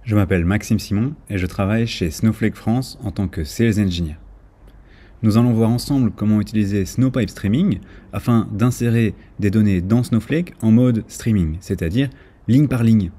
Je m'appelle Maxime Simon et je travaille chez Snowflake France en tant que Sales Engineer. Nous allons voir ensemble comment utiliser Snowpipe Streaming afin d'insérer des données dans Snowflake en mode streaming, c'est-à-dire ligne par ligne.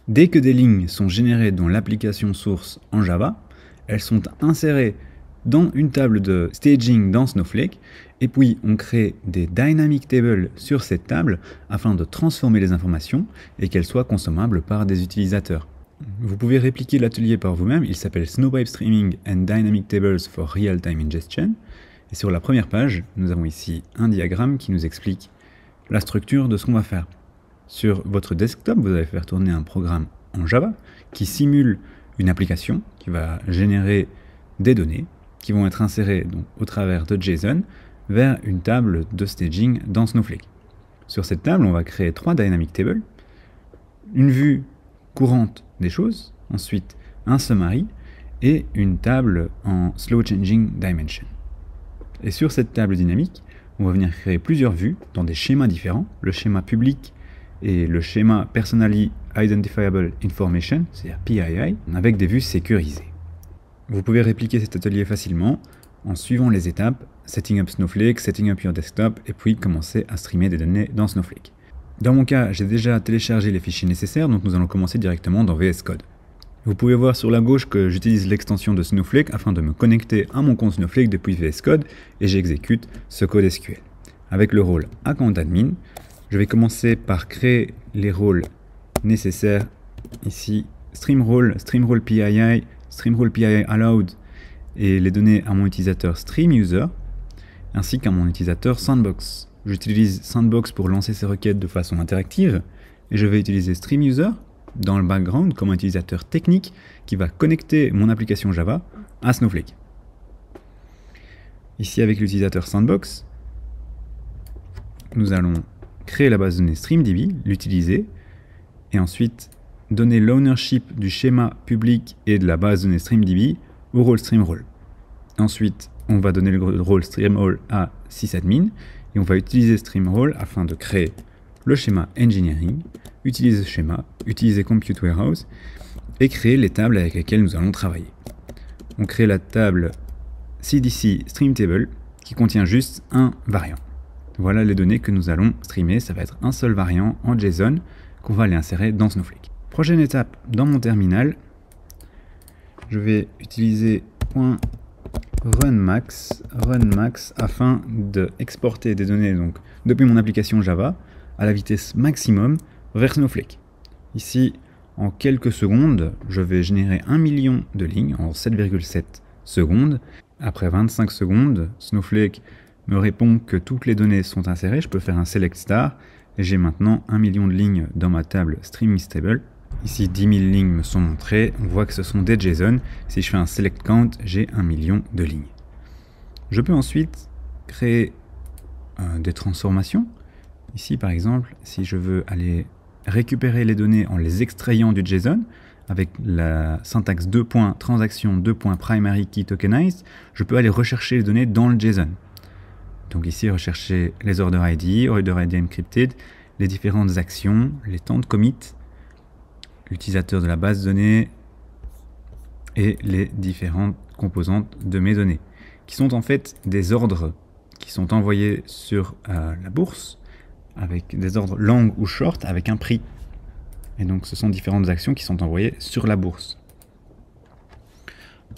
Dès que des lignes sont générées dans l'application source en Java, elles sont insérées dans une table de staging dans Snowflake et puis on crée des dynamic tables sur cette table afin de transformer les informations et qu'elles soient consommables par des utilisateurs. Vous pouvez répliquer l'atelier par vous-même, il s'appelle Snowpipe Streaming and Dynamic Tables for Real-Time Ingestion. Et sur la première page, nous avons ici un diagramme qui nous explique la structure de ce qu'on va faire. Sur votre desktop, vous allez faire tourner un programme en Java qui simule une application qui va générer des données qui vont être insérées donc, au travers de JSON vers une table de staging dans Snowflake. Sur cette table, on va créer 3 Dynamic Tables, une vue courante des choses, ensuite un summary et une table en Slow Changing Dimension. Et sur cette table dynamique, on va venir créer plusieurs vues dans des schémas différents, le schéma public et le schéma Personally Identifiable Information, c'est-à-dire PII, avec des vues sécurisées. Vous pouvez répliquer cet atelier facilement en suivant les étapes Setting up Snowflake, Setting up your desktop et puis commencer à streamer des données dans Snowflake. Dans mon cas, j'ai déjà téléchargé les fichiers nécessaires, donc nous allons commencer directement dans VS Code. Vous pouvez voir sur la gauche que j'utilise l'extension de Snowflake afin de me connecter à mon compte Snowflake depuis VS Code et j'exécute ce code SQL. Avec le rôle Account Admin, je vais commencer par créer les rôles nécessaires ici, Stream Role PII, Stream Role PII Allowed et les données à mon utilisateur Stream User ainsi qu'à mon utilisateur Sandbox. J'utilise Sandbox pour lancer ces requêtes de façon interactive et je vais utiliser StreamUser dans le background comme un utilisateur technique qui va connecter mon application Java à Snowflake. Ici avec l'utilisateur Sandbox, nous allons créer la base de données StreamDB, l'utiliser et ensuite donner l'ownership du schéma public et de la base de données StreamDB au rôle StreamRole. Ensuite, on va donner le rôle StreamRole à sysadmin et on va utiliser StreamRole afin de créer le schéma Engineering, utiliser ce schéma, utiliser Compute Warehouse et créer les tables avec lesquelles nous allons travailler. On crée la table CDC StreamTable qui contient juste un variant. Voilà les données que nous allons streamer, ça va être un seul variant en JSON qu'on va aller insérer dans Snowflake. Prochaine étape, dans mon terminal, je vais utiliser .runmax afin d'exporter des données donc, depuis mon application Java à la vitesse maximum vers Snowflake. Ici, en quelques secondes, je vais générer 1 million de lignes en 7,7 secondes. Après 25 secondes, Snowflake me répond que toutes les données sont insérées. Je peux faire un select star et j'ai maintenant 1 million de lignes dans ma table streaming stable. Ici, 10 000 lignes me sont montrées. On voit que ce sont des JSON. Si je fais un select count, j'ai 1 million de lignes. Je peux ensuite créer des transformations. Ici, par exemple, si je veux aller récupérer les données en les extrayant du JSON, avec la syntaxe 2.transaction 2.primary key tokenized, je peux aller rechercher les données dans le JSON. Donc ici, rechercher les order ID encrypted, les différentes actions, les temps de commit, l'utilisateur de la base de données et les différentes composantes de mes données, qui sont en fait des ordres qui sont envoyés sur la bourse, avec des ordres long ou short, avec un prix. Et donc ce sont différentes actions qui sont envoyées sur la bourse.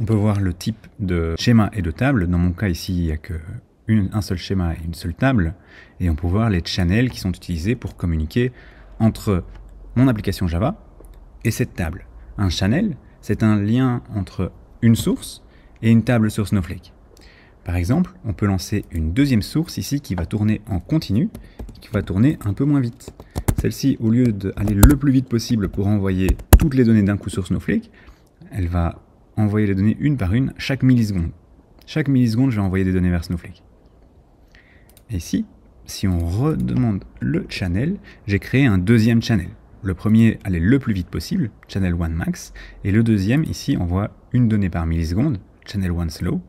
On peut voir le type de schéma et de table. Dans mon cas ici, il n'y a qu'un seul schéma et une seule table. Et on peut voir les channels qui sont utilisés pour communiquer entre mon application Java et cette table. Un channel, c'est un lien entre une source et une table sur Snowflake. Par exemple, on peut lancer une deuxième source ici qui va tourner en continu, qui va tourner un peu moins vite. Celle-ci, au lieu d'aller le plus vite possible pour envoyer toutes les données d'un coup sur Snowflake, elle va envoyer les données une par une chaque milliseconde. Chaque milliseconde, je vais envoyer des données vers Snowflake. Et ici, si on redemande le channel, j'ai créé un deuxième channel. Le premier allait le plus vite possible, channel 1 max, et le deuxième, ici, envoie une donnée par milliseconde, channel 1 slow.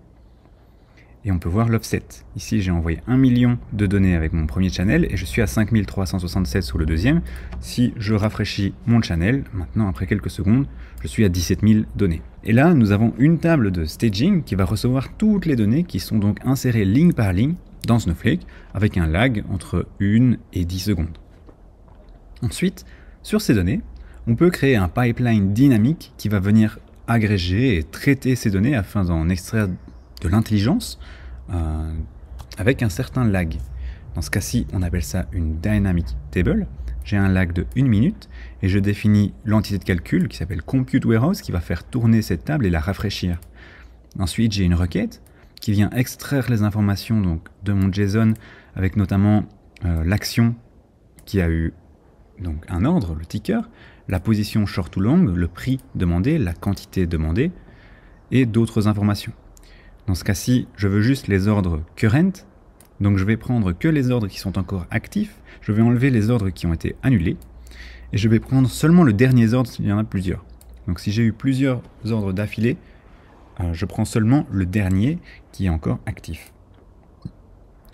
et on peut voir l'offset. Ici, j'ai envoyé 1 million de données avec mon premier channel et je suis à 5367 sur le deuxième. Si je rafraîchis mon channel, maintenant après quelques secondes, je suis à 17 000 données. Et là, nous avons une table de staging qui va recevoir toutes les données qui sont donc insérées ligne par ligne dans Snowflake avec un lag entre 1 et 10 secondes. Ensuite, sur ces données, on peut créer un pipeline dynamique qui va venir agréger et traiter ces données afin d'en extraire de l'intelligence avec un certain lag. Dans ce cas-ci, on appelle ça une dynamic table. J'ai un lag de 1 minute et je définis l'entité de calcul qui s'appelle compute warehouse qui va faire tourner cette table et la rafraîchir. Ensuite, j'ai une requête qui vient extraire les informations donc, de mon JSON avec notamment l'action qui a eu donc, un ordre, le ticker, la position short ou long, le prix demandé, la quantité demandée et d'autres informations. Dans ce cas-ci, je veux juste les ordres current, donc je vais prendre que les ordres qui sont encore actifs, je vais enlever les ordres qui ont été annulés, et je vais prendre seulement le dernier ordre s'il y en a plusieurs. Donc si j'ai eu plusieurs ordres d'affilée, je prends seulement le dernier qui est encore actif.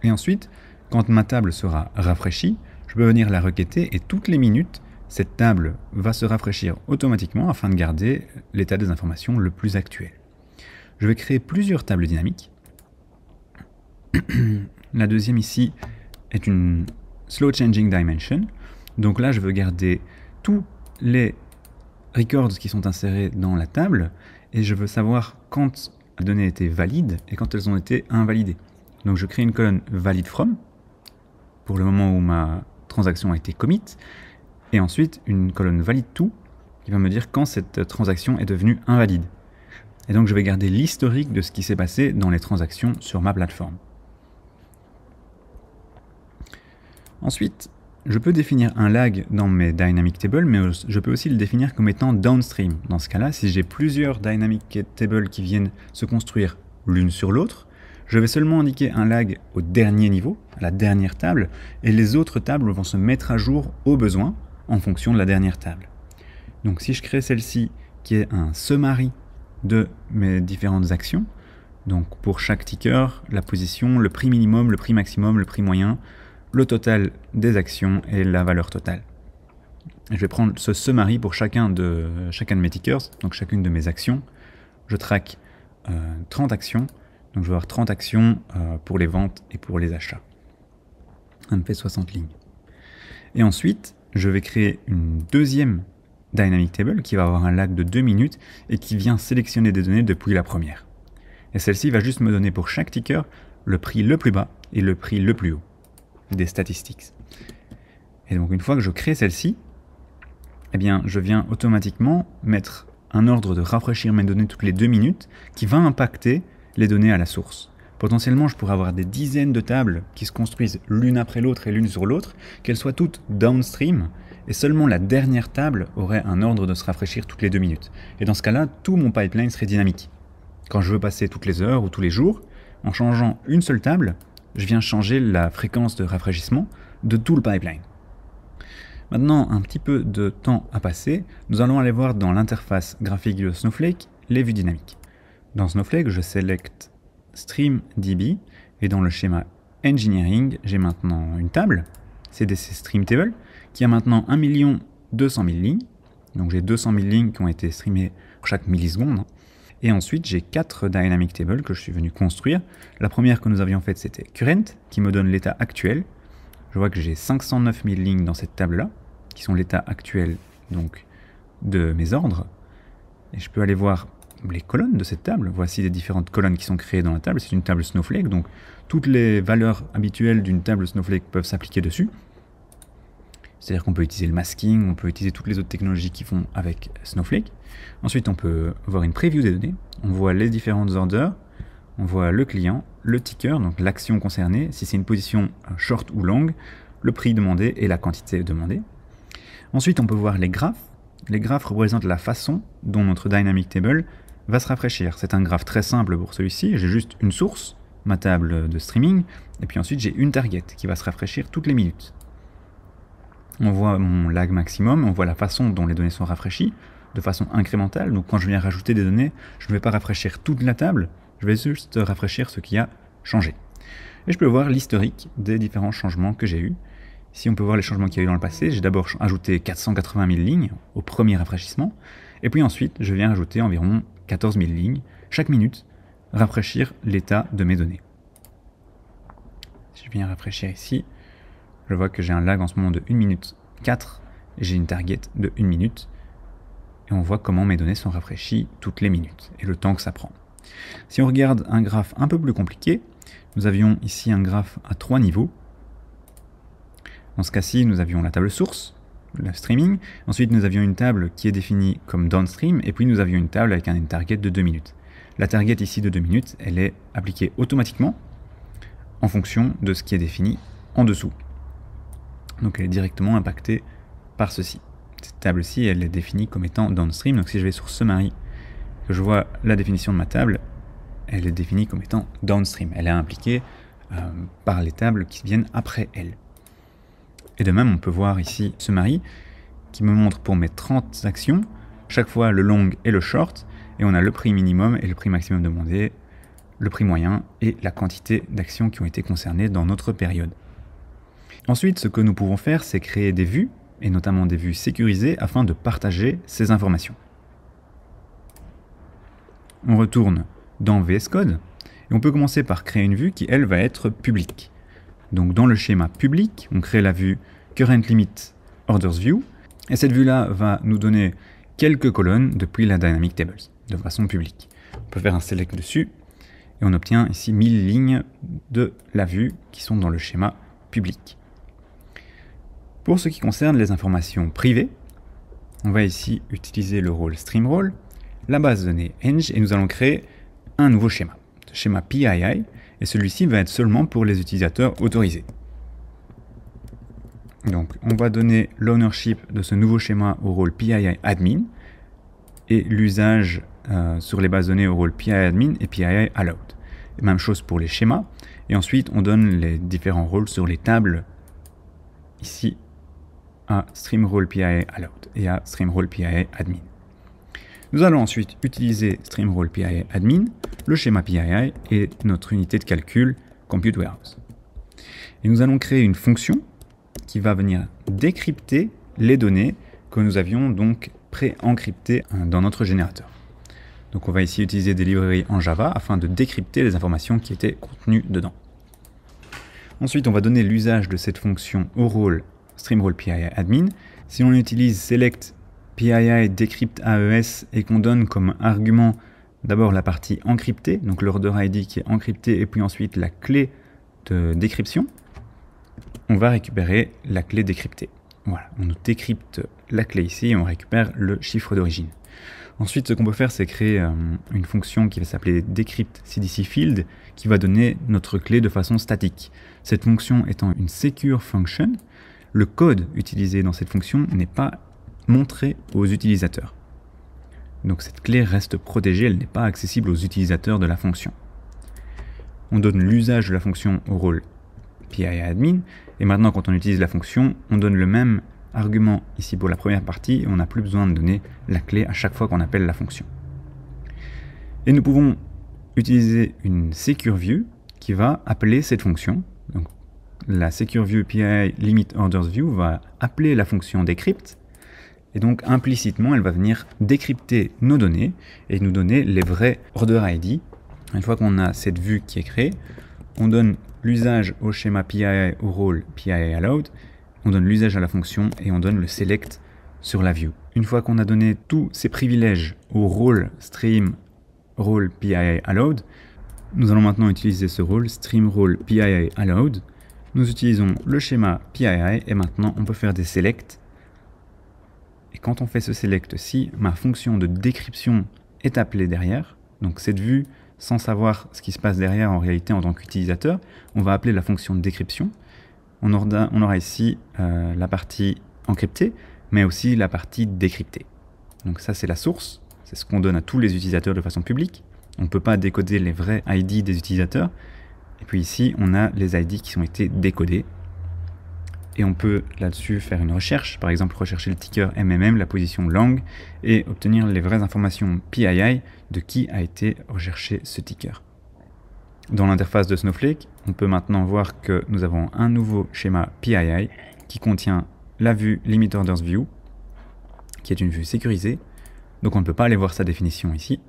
Et ensuite, quand ma table sera rafraîchie, je peux venir la requêter et toutes les minutes, cette table va se rafraîchir automatiquement afin de garder l'état des informations le plus actuel. Je vais créer plusieurs tables dynamiques. La deuxième ici est une Slow Changing Dimension. Donc là, je veux garder tous les records qui sont insérés dans la table et je veux savoir quand les données étaient valides et quand elles ont été invalidées. Donc je crée une colonne valid from pour le moment où ma transaction a été commit et ensuite une colonne valid to qui va me dire quand cette transaction est devenue invalide. Et donc je vais garder l'historique de ce qui s'est passé dans les transactions sur ma plateforme. Ensuite, je peux définir un lag dans mes dynamic tables, mais je peux aussi le définir comme étant downstream. Dans ce cas-là, si j'ai plusieurs dynamic tables qui viennent se construire l'une sur l'autre, je vais seulement indiquer un lag au dernier niveau, à la dernière table, et les autres tables vont se mettre à jour au besoin en fonction de la dernière table. Donc si je crée celle-ci qui est un summary de mes différentes actions, donc pour chaque ticker, la position, le prix minimum, le prix maximum, le prix moyen, le total des actions et la valeur totale. Je vais prendre ce summary pour chacun de mes tickers, donc chacune de mes actions. Je traque 30 actions, donc je vais avoir 30 actions pour les ventes et pour les achats. Ça me fait 60 lignes. Et ensuite, je vais créer une deuxième dynamic table qui va avoir un lag de 2 minutes et qui vient sélectionner des données depuis la première. Et celle-ci va juste me donner pour chaque ticker le prix le plus bas et le prix le plus haut des statistiques. Et donc une fois que je crée celle-ci, eh bien je viens automatiquement mettre un ordre de rafraîchir mes données toutes les 2 minutes qui va impacter les données à la source. Potentiellement, je pourrais avoir des dizaines de tables qui se construisent l'une après l'autre et l'une sur l'autre, qu'elles soient toutes downstream, et seulement la dernière table aurait un ordre de se rafraîchir toutes les 2 minutes. Et dans ce cas-là, tout mon pipeline serait dynamique. Quand je veux passer toutes les heures ou tous les jours, en changeant une seule table, je viens changer la fréquence de rafraîchissement de tout le pipeline. Maintenant, un petit peu de temps à passer, nous allons aller voir dans l'interface graphique de Snowflake les vues dynamiques. Dans Snowflake, je sélecte StreamDB et dans le schéma Engineering, j'ai maintenant une table, CDC Stream Table, qui a maintenant 1 200 000 lignes. Donc j'ai 200 000 lignes qui ont été streamées pour chaque milliseconde. Et ensuite, j'ai 4 Dynamic Tables que je suis venu construire. La première que nous avions faite, c'était Current, qui me donne l'état actuel. Je vois que j'ai 509 000 lignes dans cette table-là, qui sont l'état actuel donc, de mes ordres. Et je peux aller voir les colonnes de cette table. Voici les différentes colonnes qui sont créées dans la table. C'est une table Snowflake, donc toutes les valeurs habituelles d'une table Snowflake peuvent s'appliquer dessus. C'est-à-dire qu'on peut utiliser le masking, on peut utiliser toutes les autres technologies qui font avec Snowflake. Ensuite, on peut voir une preview des données. On voit les différentes orders, on voit le client, le ticker, donc l'action concernée, si c'est une position short ou long, le prix demandé et la quantité demandée. Ensuite, on peut voir les graphes. Les graphes représentent la façon dont notre Dynamic Table va se rafraîchir. C'est un graphe très simple pour celui-ci. J'ai juste une source, ma table de streaming, et puis ensuite j'ai une target qui va se rafraîchir toutes les minutes. On voit mon lag maximum, on voit la façon dont les données sont rafraîchies, de façon incrémentale. Donc quand je viens rajouter des données, je ne vais pas rafraîchir toute la table, je vais juste rafraîchir ce qu'il y a changé. Et je peux voir l'historique des différents changements que j'ai eus. Ici, on peut voir les changements qu'il y a eu dans le passé. J'ai d'abord ajouté 480 000 lignes au premier rafraîchissement. Et puis ensuite, je viens ajouter environ 14 000 lignes chaque minute, rafraîchir l'état de mes données. Si je viens rafraîchir ici, je vois que j'ai un lag en ce moment de 1 minute 4 et j'ai une target de 1 minute. Et on voit comment mes données sont rafraîchies toutes les minutes et le temps que ça prend. Si on regarde un graphe un peu plus compliqué, nous avions ici un graphe à 3 niveaux. Dans ce cas-ci, nous avions la table source, le streaming. Ensuite, nous avions une table qui est définie comme downstream. Et puis, nous avions une table avec une target de 2 minutes. La target ici de 2 minutes, elle est appliquée automatiquement en fonction de ce qui est défini en dessous. Donc, elle est directement impactée par ceci. Cette table-ci, elle est définie comme étant downstream. Donc, si je vais sur Summary, que je vois la définition de ma table, elle est définie comme étant downstream. Elle est impliquée par les tables qui viennent après elle. Et de même, on peut voir ici Summary qui me montre pour mes 30 actions, chaque fois le long et le short, et on a le prix minimum et le prix maximum demandé, le prix moyen et la quantité d'actions qui ont été concernées dans notre période. Ensuite, ce que nous pouvons faire, c'est créer des vues, et notamment des vues sécurisées, afin de partager ces informations. On retourne dans VS Code, et on peut commencer par créer une vue qui, elle, va être publique. Donc dans le schéma public, on crée la vue Current Limit Orders View, et cette vue-là va nous donner quelques colonnes depuis la Dynamic Tables, de façon publique. On peut faire un select dessus, et on obtient ici 1000 lignes de la vue qui sont dans le schéma public. Pour ce qui concerne les informations privées, on va ici utiliser le rôle StreamRole, la base de données Eng, et nous allons créer un nouveau schéma, le schéma PII, et celui-ci va être seulement pour les utilisateurs autorisés. Donc on va donner l'ownership de ce nouveau schéma au rôle PII admin et l'usage sur les bases de données au rôle PII admin et PII allowed. Et même chose pour les schémas. Et ensuite on donne les différents rôles sur les tables ici à StreamRole PII allowed et à StreamRole PII admin. Nous allons ensuite utiliser StreamRole PII admin, le schéma PII et notre unité de calcul Compute Warehouse. Et nous allons créer une fonction qui va venir décrypter les données que nous avions donc pré-encryptées dans notre générateur. Donc on va ici utiliser des librairies en Java afin de décrypter les informations qui étaient contenues dedans. Ensuite, on va donner l'usage de cette fonction au rôle StreamRole PII admin. Si on utilise select PII decrypt AES et qu'on donne comme argument d'abord la partie encryptée, donc l'order ID qui est encrypté, et puis ensuite la clé de décryption, on va récupérer la clé décryptée. Voilà, on nous décrypte la clé ici et on récupère le chiffre d'origine. Ensuite, ce qu'on peut faire, c'est créer une fonction qui va s'appeler decrypt CDC field qui va donner notre clé de façon statique. Cette fonction étant une secure function, le code utilisé dans cette fonction n'est pas montré aux utilisateurs. Donc cette clé reste protégée, elle n'est pas accessible aux utilisateurs de la fonction. On donne l'usage de la fonction au rôle PII admin, et maintenant quand on utilise la fonction, on donne le même argument ici pour la première partie, et on n'a plus besoin de donner la clé à chaque fois qu'on appelle la fonction. Et nous pouvons utiliser une secure view qui va appeler cette fonction. Donc la secure view PII limit orders view va appeler la fonction decrypt, et donc implicitement elle va venir décrypter nos données et nous donner les vrais order ID. Une fois qu'on a cette vue qui est créée, on donne l'usage au schéma PII au rôle PII allowed, on donne l'usage à la fonction et on donne le select sur la view. Une fois qu'on a donné tous ces privilèges au rôle stream rôle PII allowed, nous allons maintenant utiliser ce rôle stream rôle PII allowed. Nous utilisons le schéma PII et maintenant on peut faire des selects. Et quand on fait ce select-ci, ma fonction de décryption est appelée derrière. Donc cette vue, sans savoir ce qui se passe derrière en réalité en tant qu'utilisateur, on va appeler la fonction de décryption. On aura ici la partie encryptée, mais aussi la partie décryptée. Donc ça c'est la source, c'est ce qu'on donne à tous les utilisateurs de façon publique. On ne peut pas décoder les vrais ID des utilisateurs. Et puis ici, on a les ID qui ont été décodés. Et on peut là-dessus faire une recherche, par exemple rechercher le ticker MMM, la position lang, et obtenir les vraies informations PII de qui a été recherché ce ticker. Dans l'interface de Snowflake, on peut maintenant voir que nous avons un nouveau schéma PII qui contient la vue Limit Orders View, qui est une vue sécurisée. Donc on ne peut pas aller voir sa définition ici.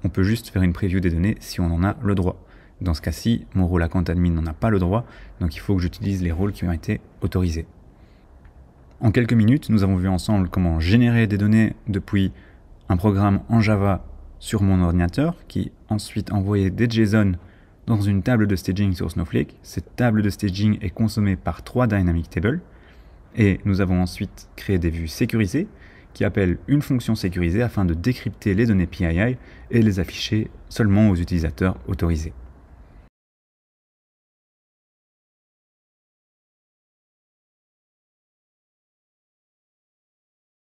On peut juste faire une preview des données si on en a le droit. Dans ce cas-ci, mon rôle account admin n'en a pas le droit, donc il faut que j'utilise les rôles qui ont été autorisés. En quelques minutes, nous avons vu ensemble comment générer des données depuis un programme en Java sur mon ordinateur, qui ensuite envoyait des JSON dans une table de staging sur Snowflake. Cette table de staging est consommée par 3 Dynamic Tables, et nous avons ensuite créé des vues sécurisées, qui appellent une fonction sécurisée afin de décrypter les données PII et les afficher seulement aux utilisateurs autorisés.